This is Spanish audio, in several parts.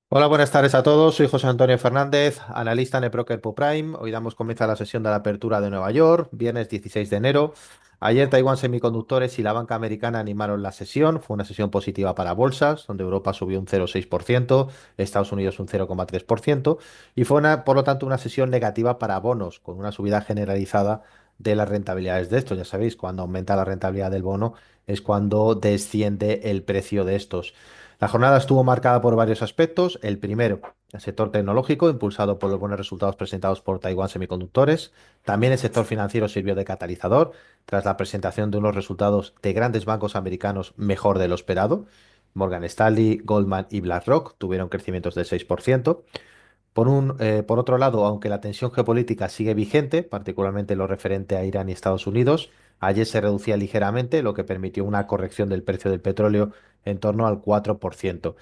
Hola, buenas tardes a todos. Soy José Antonio Fernández, analista en el Broker Prime. Hoy damos comienzo a la sesión de la apertura de Nueva York, viernes 16 de enero. Ayer Taiwán Semiconductores y la banca americana animaron la sesión. Fue una sesión positiva para bolsas, donde Europa subió un 0,6%, Estados Unidos un 0,3%, y fue por lo tanto una sesión negativa para bonos, con una subida generalizada de las rentabilidades de estos. Ya sabéis, cuando aumenta la rentabilidad del bono es cuando desciende el precio de estos. La jornada estuvo marcada por varios aspectos. El primero, el sector tecnológico, impulsado por los buenos resultados presentados por Taiwan Semiconductores. También el sector financiero sirvió de catalizador tras la presentación de unos resultados de grandes bancos americanos mejor de lo esperado. Morgan Stanley, Goldman y BlackRock tuvieron crecimientos del 6%. Por otro lado, aunque la tensión geopolítica sigue vigente, particularmente lo referente a Irán y Estados Unidos, ayer se reducía ligeramente, lo que permitió una corrección del precio del petróleo en torno al 4%.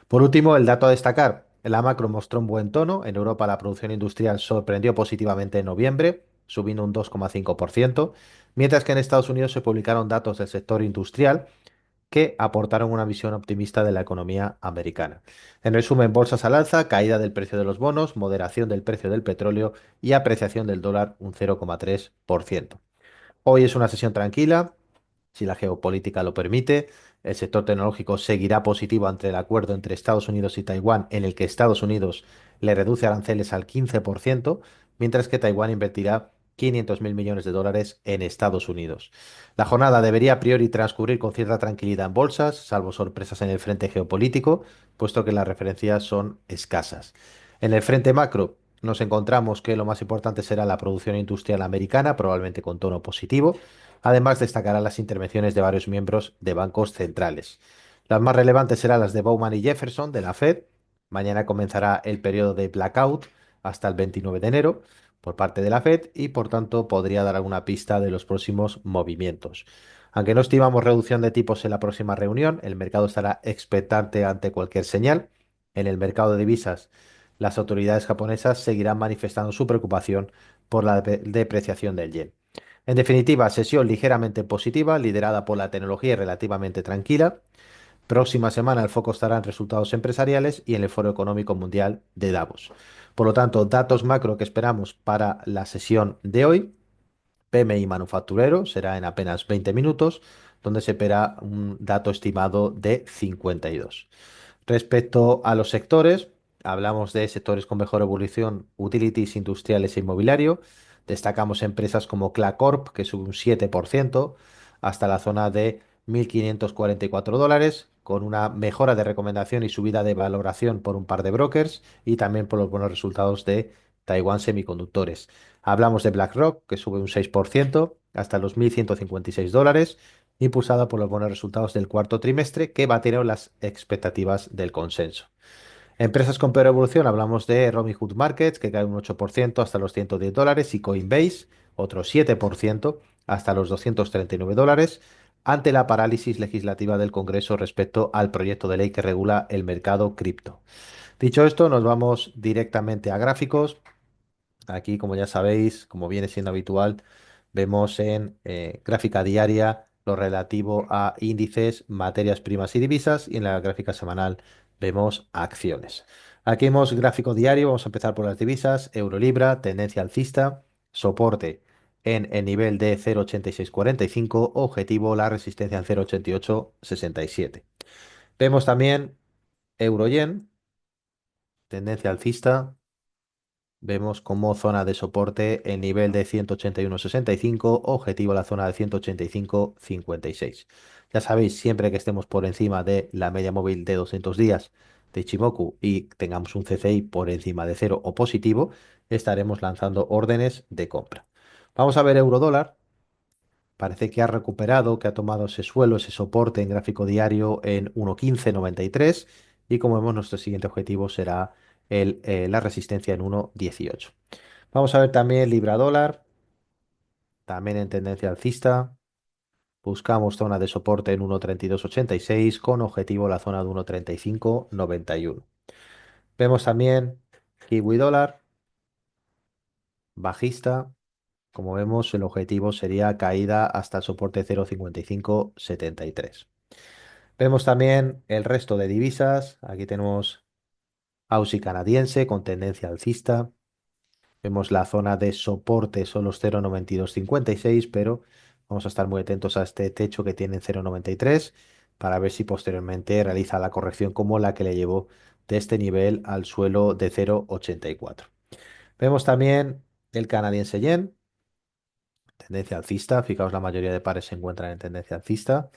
Por último, el dato a destacar, la macro mostró un buen tono. En Europa la producción industrial sorprendió positivamente en noviembre, subiendo un 2,5%, mientras que en Estados Unidos se publicaron datos del sector industrial que aportaron una visión optimista de la economía americana. En resumen, bolsas al alza, caída del precio de los bonos, moderación del precio del petróleo y apreciación del dólar un 0,3%. Hoy es una sesión tranquila, si la geopolítica lo permite. El sector tecnológico seguirá positivo ante el acuerdo entre Estados Unidos y Taiwán, en el que Estados Unidos le reduce aranceles al 15%, mientras que Taiwán invertirá 500.000 millones de dólares en Estados Unidos. La jornada debería a priori transcurrir con cierta tranquilidad en bolsas, salvo sorpresas en el frente geopolítico, puesto que las referencias son escasas. En el frente macro, nos encontramos que lo más importante será la producción industrial americana, probablemente con tono positivo. Además, destacarán las intervenciones de varios miembros de bancos centrales. Las más relevantes serán las de Bowman y Jefferson de la Fed. Mañana comenzará el periodo de blackout hasta el 29 de enero por parte de la Fed y, por tanto, podría dar alguna pista de los próximos movimientos. Aunque no estimamos reducción de tipos en la próxima reunión, el mercado estará expectante ante cualquier señal. En el mercado de divisas, las autoridades japonesas seguirán manifestando su preocupación por la depreciación del yen. En definitiva, sesión ligeramente positiva, liderada por la tecnología y relativamente tranquila. Próxima semana el foco estará en resultados empresariales y en el Foro Económico Mundial de Davos. Por lo tanto, datos macro que esperamos para la sesión de hoy. PMI manufacturero será en apenas 20 minutos, donde se espera un dato estimado de 52. Respecto a los sectores, hablamos de sectores con mejor evolución, utilities, industriales e inmobiliario. Destacamos empresas como Clacorp, que sube un 7% hasta la zona de 1.544 dólares, con una mejora de recomendación y subida de valoración por un par de brokers y también por los buenos resultados de Taiwan Semiconductores. Hablamos de BlackRock, que sube un 6% hasta los 1.156 dólares, impulsada por los buenos resultados del cuarto trimestre que batieron las expectativas del consenso. Empresas con peor evolución, hablamos de Robinhood Markets, que cae un 8% hasta los 110 dólares, y Coinbase, otro 7% hasta los 239 dólares, ante la parálisis legislativa del Congreso respecto al proyecto de ley que regula el mercado cripto. Dicho esto, nos vamos directamente a gráficos. Aquí, como ya sabéis, como viene siendo habitual, vemos en gráfica diaria lo relativo a índices, materias primas y divisas, y en la gráfica semanal vemos acciones. Aquí vemos gráfico diario, vamos a empezar por las divisas, euro-libra, tendencia alcista, soporte en el nivel de 0,8645, objetivo la resistencia en 0,8867. Vemos también euro-yen, tendencia alcista. Vemos como zona de soporte el nivel de 181,65, objetivo la zona de 185,56. Ya sabéis, siempre que estemos por encima de la media móvil de 200 días de Ichimoku y tengamos un CCI por encima de cero o positivo, estaremos lanzando órdenes de compra. Vamos a ver euro dólar. Parece que ha recuperado, que ha tomado ese suelo, ese soporte en gráfico diario en 1,1593 y como vemos nuestro siguiente objetivo será la resistencia en 1,18. Vamos a ver también libra dólar, también en tendencia alcista. Buscamos zona de soporte en 1,3286 con objetivo la zona de 1,3591. Vemos también kiwi dólar, bajista. Como vemos, el objetivo sería caída hasta el soporte 0,5573. Vemos también el resto de divisas. Aquí tenemos Aussie canadiense con tendencia alcista. Vemos la zona de soporte son los 0,9256, pero vamos a estar muy atentos a este techo que tiene en 0,93 para ver si posteriormente realiza la corrección como la que le llevó de este nivel al suelo de 0,84. Vemos también el canadiense yen, tendencia alcista. Fijaos, la mayoría de pares se encuentran en tendencia alcista,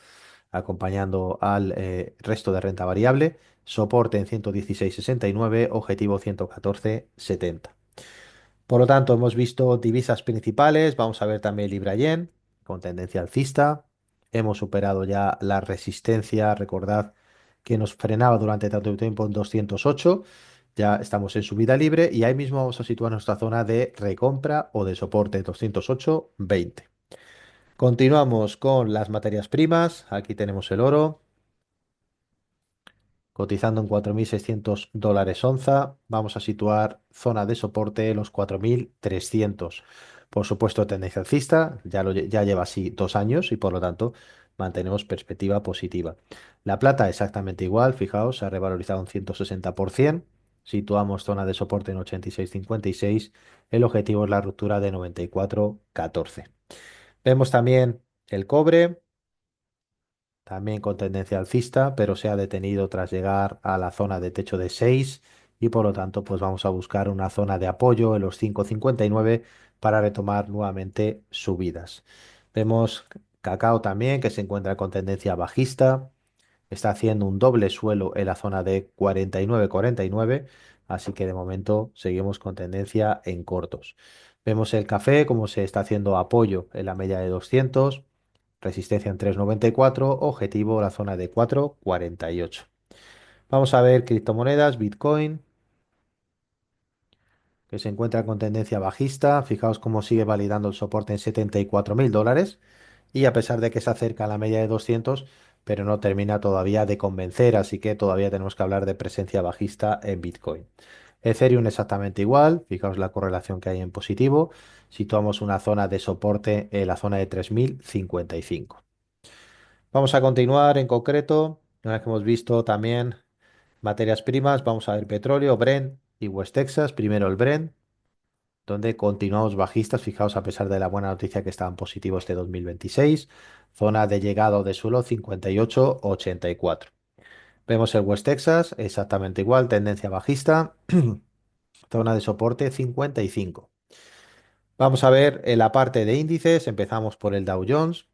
acompañando al resto de renta variable. Soporte en 116,69, objetivo 114,70. Por lo tanto, hemos visto divisas principales. Vamos a ver también Libra Yen con tendencia alcista. Hemos superado ya la resistencia. Recordad que nos frenaba durante tanto tiempo en 208. Ya estamos en subida libre y ahí mismo vamos a situar nuestra zona de recompra o de soporte 208,20. Continuamos con las materias primas. Aquí tenemos el oro cotizando en $4.600 onza. Vamos a situar zona de soporte en los 4.300. Por supuesto, tendencia alcista, ya lleva así 2 años y por lo tanto mantenemos perspectiva positiva. La plata exactamente igual, fijaos, se ha revalorizado un 160%. Situamos zona de soporte en 86,56. El objetivo es la ruptura de 94,14. Vemos también el cobre. También con tendencia alcista, pero se ha detenido tras llegar a la zona de techo de 6 y por lo tanto pues vamos a buscar una zona de apoyo en los 5,59 para retomar nuevamente subidas. Vemos cacao también que se encuentra con tendencia bajista, está haciendo un doble suelo en la zona de 49,49, así que de momento seguimos con tendencia en cortos. Vemos el café como se está haciendo apoyo en la media de 200. Resistencia en 3,94, objetivo la zona de 4,48. Vamos a ver criptomonedas, Bitcoin, que se encuentra con tendencia bajista. Fijaos cómo sigue validando el soporte en $74.000 y a pesar de que se acerca a la media de 200, pero no termina todavía de convencer, así que todavía tenemos que hablar de presencia bajista en Bitcoin. Ethereum exactamente igual, fijaos la correlación que hay en positivo. Situamos una zona de soporte en la zona de 3.055. Vamos a continuar en concreto, una vez que hemos visto también materias primas, vamos a ver petróleo, Brent y West Texas. Primero el Brent, donde continuamos bajistas, fijaos a pesar de la buena noticia que estaban positivos este 2026. Zona de llegada o de suelo 58,84. Vemos el West Texas, exactamente igual, tendencia bajista, zona de soporte 55. Vamos a ver en la parte de índices, empezamos por el Dow Jones.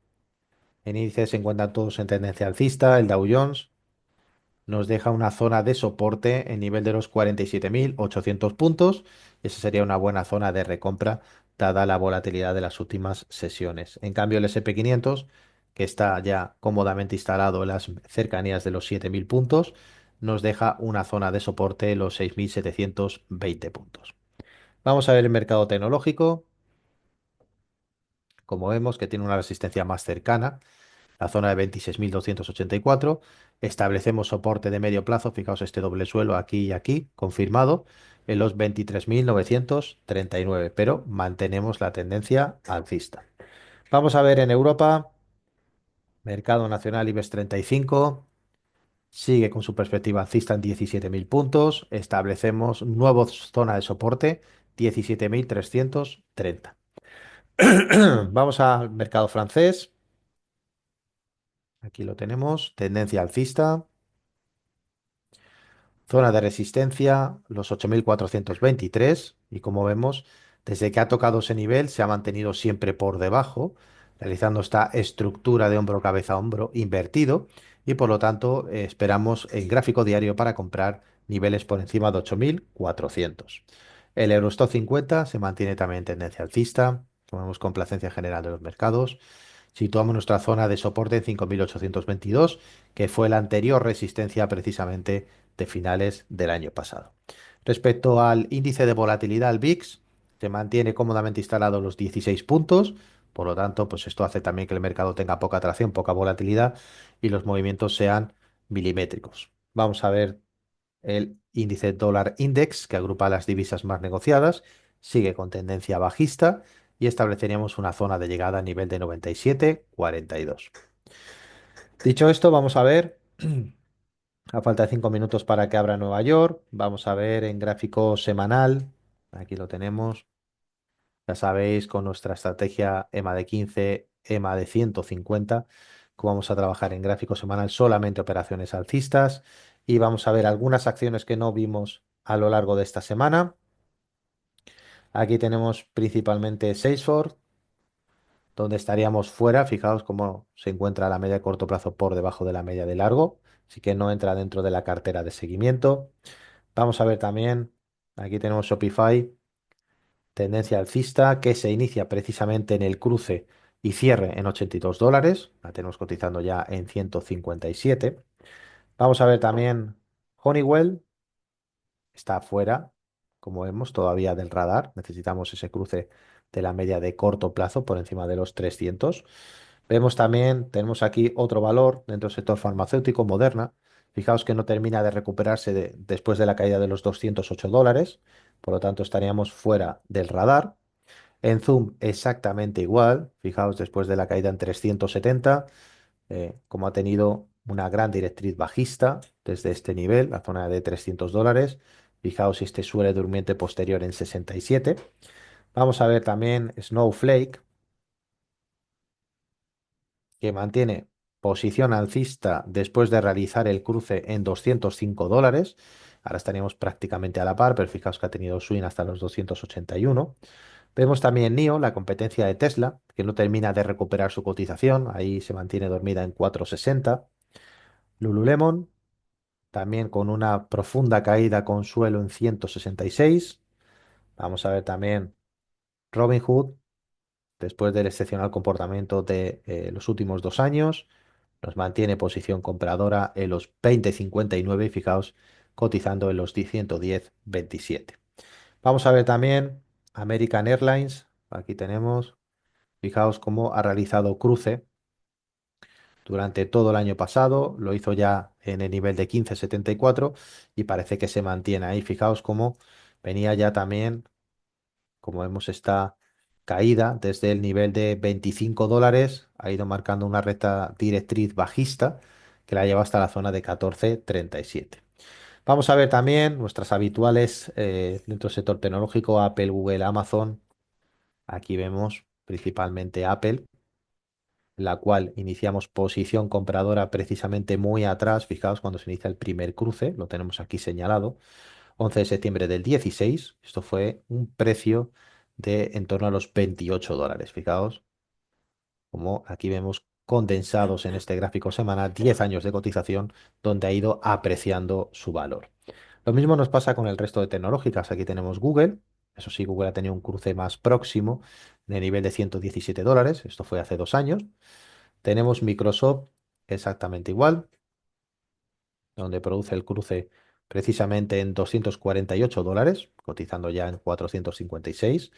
En índices se encuentran todos en tendencia alcista, el Dow Jones nos deja una zona de soporte en nivel de los 47.800 puntos. Esa sería una buena zona de recompra dada la volatilidad de las últimas sesiones. En cambio, el SP 500, que está ya cómodamente instalado en las cercanías de los 7.000 puntos, nos deja una zona de soporte en los 6.720 puntos. Vamos a ver el mercado tecnológico. Como vemos que tiene una resistencia más cercana, la zona de 26.284. Establecemos soporte de medio plazo, fijaos este doble suelo aquí y aquí, confirmado, en los 23.939, pero mantenemos la tendencia alcista. Vamos a ver en Europa, mercado nacional IBEX 35, sigue con su perspectiva alcista en 17.000 puntos, establecemos nueva zona de soporte, 17.330. Vamos al mercado francés. Aquí lo tenemos, tendencia alcista, zona de resistencia, los 8.423 y como vemos, desde que ha tocado ese nivel se ha mantenido siempre por debajo, realizando esta estructura de hombro, cabeza, hombro invertido y por lo tanto esperamos en gráfico diario para comprar niveles por encima de 8.400. El Eurostoxx 50 se mantiene también en tendencia alcista, como vemos complacencia general de los mercados. Situamos nuestra zona de soporte en 5.822, que fue la anterior resistencia precisamente de finales del año pasado. Respecto al índice de volatilidad, el VIX, se mantiene cómodamente instalado los 16 puntos, por lo tanto, pues esto hace también que el mercado tenga poca atracción, poca volatilidad y los movimientos sean milimétricos. Vamos a ver el índice dólar index, que agrupa las divisas más negociadas, sigue con tendencia bajista y estableceríamos una zona de llegada a nivel de 97,42. Dicho esto, vamos a ver A falta de 5 minutos para que abra Nueva York. Vamos a ver en gráfico semanal. Aquí lo tenemos. Ya sabéis, con nuestra estrategia EMA de 15, EMA de 150, que vamos a trabajar en gráfico semanal solamente operaciones alcistas. Y vamos a ver algunas acciones que no vimos a lo largo de esta semana. Aquí tenemos principalmente Salesforce, donde estaríamos fuera. Fijaos cómo se encuentra la media de corto plazo por debajo de la media de largo, así que no entra dentro de la cartera de seguimiento. Vamos a ver también, aquí tenemos Shopify, tendencia alcista que se inicia precisamente en el cruce y cierre en $82. La tenemos cotizando ya en 157. Vamos a ver también Honeywell, está fuera, como vemos, todavía del radar. Necesitamos ese cruce de la media de corto plazo por encima de los 300. Vemos también, tenemos aquí otro valor dentro del sector farmacéutico, Moderna. Fijaos que no termina de recuperarse después de la caída de los $208, por lo tanto estaríamos fuera del radar. En Zoom exactamente igual, fijaos después de la caída en 370, como ha tenido una gran directriz bajista desde este nivel, la zona de $300. Fijaos este suele durmiente posterior en 67. Vamos a ver también Snowflake, que mantiene posición alcista después de realizar el cruce en $205. Ahora estaríamos prácticamente a la par, pero fijaos que ha tenido swing hasta los 281. Vemos también NIO, la competencia de Tesla, que no termina de recuperar su cotización. Ahí se mantiene dormida en 460. Lululemon, también con una profunda caída con suelo en 166. Vamos a ver también Robinhood, después del excepcional comportamiento de los últimos 2 años. Nos mantiene posición compradora en los 20,59 y fijaos cotizando en los 110,27. Vamos a ver también American Airlines. Aquí tenemos, fijaos cómo ha realizado cruce durante todo el año pasado. Lo hizo ya en el nivel de 15,74 y parece que se mantiene ahí. Fijaos cómo venía ya también, como vemos, esta caída desde el nivel de $25. Ha ido marcando una recta directriz bajista que la lleva hasta la zona de 14,37. Vamos a ver también nuestras habituales dentro del sector tecnológico, Apple, Google, Amazon. Aquí vemos principalmente Apple, la cual iniciamos posición compradora precisamente muy atrás. Fijaos cuando se inicia el primer cruce, lo tenemos aquí señalado, 11 de septiembre del 16. Esto fue un precio de en torno a los $28. Fijaos como aquí vemos condensados en este gráfico semanal 10 años de cotización donde ha ido apreciando su valor. Lo mismo nos pasa con el resto de tecnológicas. Aquí tenemos Google. Eso sí, Google ha tenido un cruce más próximo de nivel de $117. Esto fue hace 2 años. Tenemos Microsoft exactamente igual, donde produce el cruce precisamente en $248, cotizando ya en 456.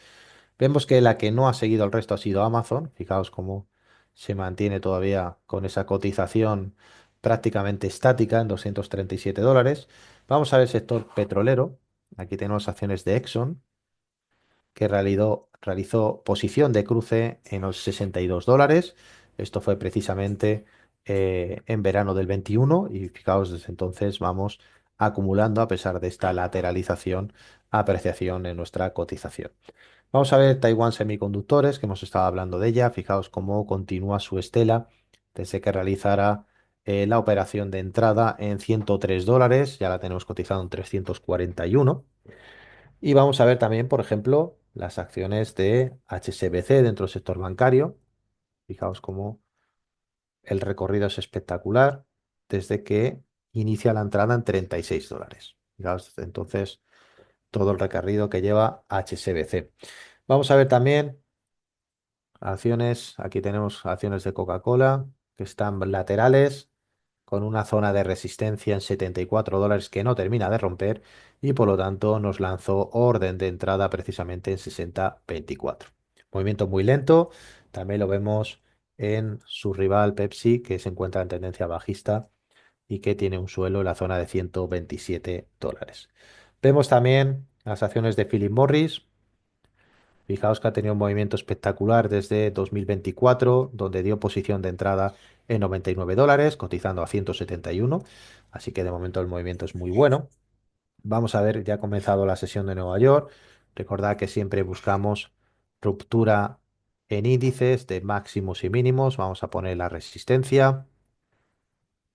Vemos que la que no ha seguido el resto ha sido Amazon. Fijaos cómo se mantiene todavía con esa cotización prácticamente estática en $237. Vamos a ver el sector petrolero. Aquí tenemos acciones de Exxon, que realizó posición de cruce en los $62. Esto fue precisamente en verano del 21 y fijaos, desde entonces vamos acumulando a pesar de esta lateralización, apreciación en nuestra cotización. Vamos a ver Taiwan Semiconductores, que hemos estado hablando de ella. Fijaos cómo continúa su estela desde que realizara la operación de entrada en $103. Ya la tenemos cotizada en 341. Y vamos a ver también, por ejemplo, las acciones de HSBC dentro del sector bancario. Fijaos cómo el recorrido es espectacular desde que inicia la entrada en $36. Fijaos, desde entonces todo el recorrido que lleva HSBC. Vamos a ver también acciones. Aquí tenemos acciones de Coca-Cola que están laterales con una zona de resistencia en $74 que no termina de romper y por lo tanto nos lanzó orden de entrada precisamente en 60,24. Movimiento muy lento, también lo vemos en su rival Pepsi que se encuentra en tendencia bajista y que tiene un suelo en la zona de $127. Vemos también las acciones de Philip Morris. Fijaos que ha tenido un movimiento espectacular desde 2024, donde dio posición de entrada en $99, cotizando a 171. Así que de momento el movimiento es muy bueno. Vamos a ver, ya ha comenzado la sesión de Nueva York. Recordad que siempre buscamos ruptura en índices de máximos y mínimos. Vamos a poner la resistencia,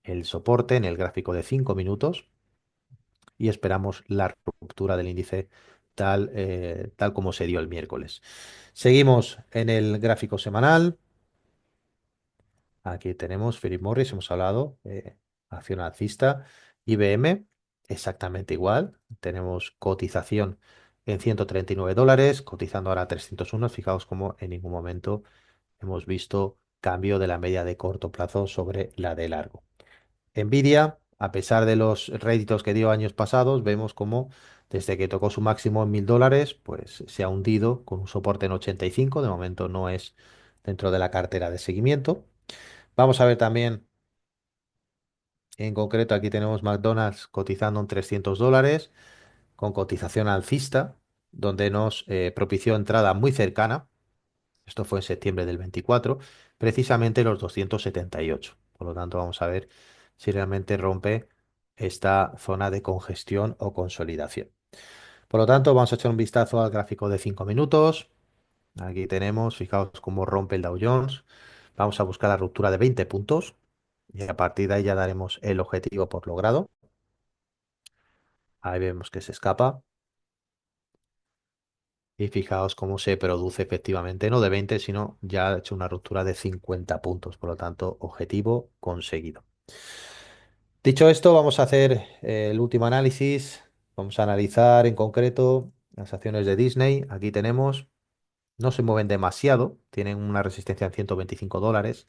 el soporte en el gráfico de 5 minutos y esperamos la ruptura del índice tal como se dio el miércoles. Seguimos en el gráfico semanal. Aquí tenemos Philip Morris, hemos hablado, acción alcista, IBM, exactamente igual. Tenemos cotización en $139, cotizando ahora a 301. Fijaos cómo en ningún momento hemos visto cambio de la media de corto plazo sobre la de largo. Nvidia, a pesar de los réditos que dio años pasados, vemos cómo desde que tocó su máximo en $1.000, pues se ha hundido con un soporte en 85. De momento no es dentro de la cartera de seguimiento. Vamos a ver también, en concreto, aquí tenemos McDonald's cotizando en $300, con cotización alcista, donde nos propició entrada muy cercana. Esto fue en septiembre del 24, precisamente los 278. Por lo tanto, vamos a ver si realmente rompe esta zona de congestión o consolidación. Por lo tanto, vamos a echar un vistazo al gráfico de 5 minutos. Aquí tenemos, fijaos cómo rompe el Dow Jones. Vamos a buscar la ruptura de 20 puntos y a partir de ahí ya daremos el objetivo por logrado. Ahí vemos que se escapa y fijaos cómo se produce efectivamente, no de 20, sino ya ha hecho una ruptura de 50 puntos. Por lo tanto, objetivo conseguido. Dicho esto, vamos a hacer el último análisis. Vamos a analizar en concreto las acciones de Disney. Aquí tenemos, no se mueven demasiado, tienen una resistencia en $125.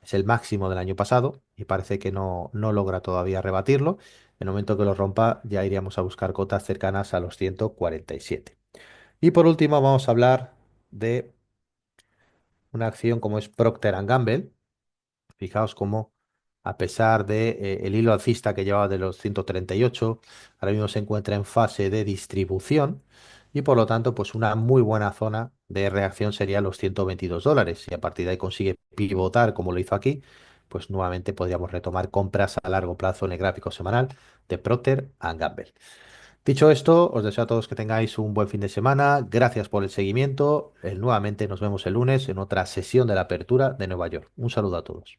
Es el máximo del año pasado y parece que no logra todavía rebatirlo. En el momento que lo rompa, ya iríamos a buscar cotas cercanas a los 147. Y por último, vamos a hablar de una acción como es Procter Gamble. Fijaos cómo, a pesar de el hilo alcista que llevaba de los 138, ahora mismo se encuentra en fase de distribución y por lo tanto, pues una muy buena zona de reacción sería los $122. Si a partir de ahí consigue pivotar como lo hizo aquí, pues nuevamente podríamos retomar compras a largo plazo en el gráfico semanal de Procter Gamble. Dicho esto, os deseo a todos que tengáis un buen fin de semana. Gracias por el seguimiento. Nuevamente nos vemos el lunes en otra sesión de la apertura de Nueva York. Un saludo a todos.